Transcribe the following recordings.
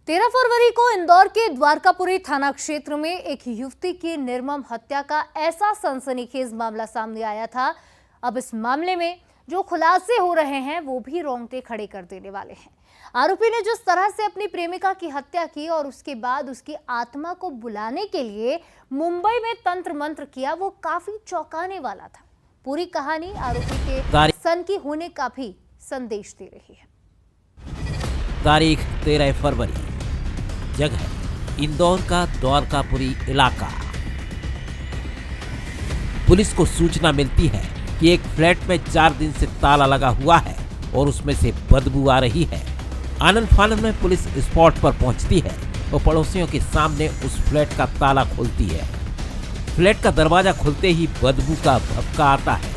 13 फरवरी को इंदौर के द्वारकापुरी थाना क्षेत्र में एक युवती की निर्मम हत्या का ऐसा सनसनीखेज मामला सामने आया था। अब इस मामले में जो खुलासे हो रहे हैं वो भी रोंगटे खड़े कर देने वाले हैं। आरोपी ने जिस तरह से अपनी प्रेमिका की हत्या की और उसके बाद उसकी आत्मा को बुलाने के लिए मुंबई में तंत्र मंत्र किया, वो काफी चौंकाने वाला था। पूरी कहानी आरोपी के सनकी होने का भी संदेश दे रही है। तारीख 13 फरवरी, जगह इंदौर का द्वारकापुरी इलाका। पुलिस को सूचना मिलती है कि एक फ्लैट में 4 दिन से ताला लगा हुआ है और उसमें से बदबू आ रही है। आनंद फानंद में पुलिस स्पॉट पर पहुंचती है और पड़ोसियों के सामने उस फ्लैट का ताला खोलती है। फ्लैट का दरवाजा खुलते ही बदबू का भभका आता है।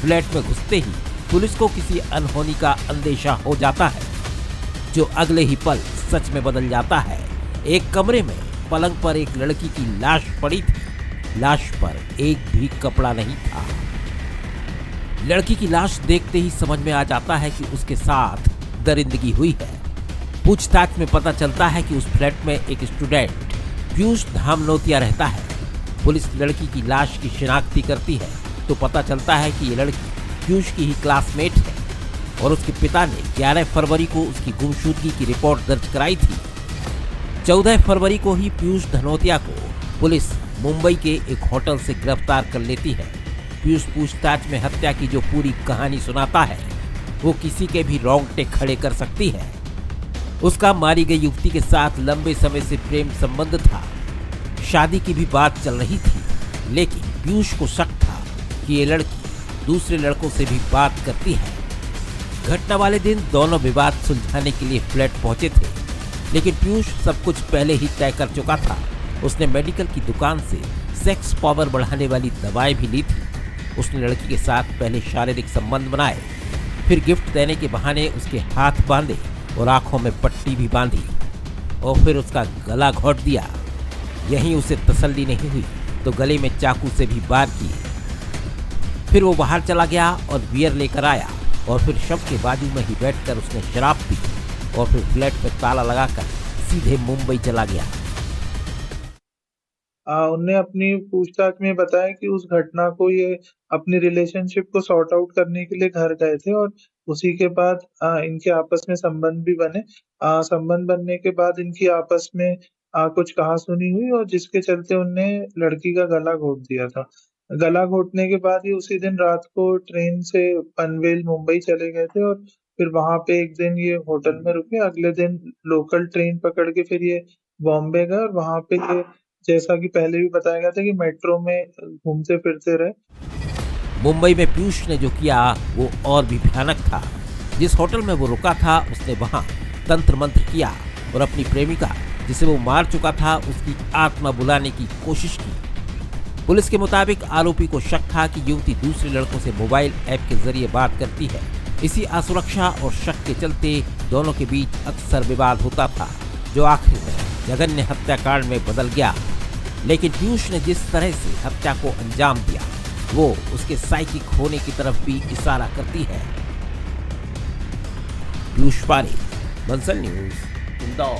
फ्लैट में घुसते ही पुलिस को किसी अनहोनी का अंदेशा हो जाता है, जो अगले ही पल सच में बदल जाता है। एक कमरे में पलंग पर एक लड़की की लाश पड़ी थी। लाश पर एक भी कपड़ा नहीं था। लड़की की लाश देखते ही समझ में आ जाता है कि उसके साथ दरिंदगी हुई है। पूछताछ में पता चलता है कि उस फ्लैट में एक स्टूडेंट पीयूष धामनोतिया रहता है। पुलिस लड़की की लाश की शिनाख्ती करती है तो पता चलता है कि ये लड़की पीयूष की ही क्लासमेट है और उसके पिता ने 11 फरवरी को उसकी गुमशुदगी की रिपोर्ट दर्ज कराई थी। 14 फरवरी को ही पीयूष धनोतिया को पुलिस मुंबई के एक होटल से गिरफ्तार कर लेती है। पीयूष पूछताछ में हत्या की जो पूरी कहानी सुनाता है वो किसी के भी रोंगटे खड़े कर सकती है। उसका मारी गई युवती के साथ लंबे समय से प्रेम संबंध था। शादी की भी बात चल रही थी, लेकिन पीयूष को शक था कि ये लड़की दूसरे लड़कों से भी बात करती है। घटना वाले दिन दोनों विवाद सुलझाने के लिए फ्लैट पहुंचे थे, लेकिन पीयूष सब कुछ पहले ही तय कर चुका था। उसने मेडिकल की दुकान से सेक्स पावर बढ़ाने वाली दवाएं भी ली थी। उसने लड़की के साथ पहले शारीरिक संबंध बनाए, फिर गिफ्ट देने के बहाने उसके हाथ बांधे और आंखों में पट्टी भी बांधी और फिर उसका गला घोंट दिया। यहीं उसे तसल्ली नहीं हुई तो गले में चाकू से भी वार किए। फिर वो बाहर चला गया और बियर लेकर आया और फिर शव के बाजू में ही बैठकर उसने शराब पी और फिर फ्लैट पे ताला लगाकर सीधे मुंबई चला गया। उनने अपनी पूछताछ में बताया कि उस घटना को ये अपनी रिलेशनशिप को सॉर्ट आउट करने के लिए घर गए थे और उसी के बाद इनके आपस में संबंध भी बने। संबंध बनने के बाद इनकी आपस में कुछ कहा-सुनी हुई और जिसके चलते उनने लड़की का गला घोंट दिया था। गला घोंटने के बाद ये उसी दिन रात को ट्रेन से पनवेल मुंबई चले गए थे और फिर वहां पे एक दिन ये होटल में रुके। अगले दिन लोकल ट्रेन पकड़ के फिर ये बॉम्बे गए और वहां पे ये, जैसा कि पहले भी बताया गया था, कि मेट्रो में घूमते फिरते रहे। मुंबई में पीयूष ने जो किया वो और भी भयानक था। जिस होटल में वो रुका था उसने वहां तंत्र मंत्र किया और अपनी प्रेमिका, जिसे वो मार चुका था, उसकी आत्मा बुलाने की कोशिश की। पुलिस के मुताबिक आरोपी को शक था कि युवती दूसरे लड़कों से मोबाइल ऐप के जरिए बात करती है। इसी असुरक्षा और शक के चलते दोनों के बीच अक्सर विवाद होता था, जो आखिर में जघन्य हत्याकांड में बदल गया। लेकिन पीयूष ने जिस तरह से हत्या को अंजाम दिया वो उसके साइकिक होने की तरफ भी इशारा करती है। पीयूष पारे, बंसल न्यूज, इंदौर।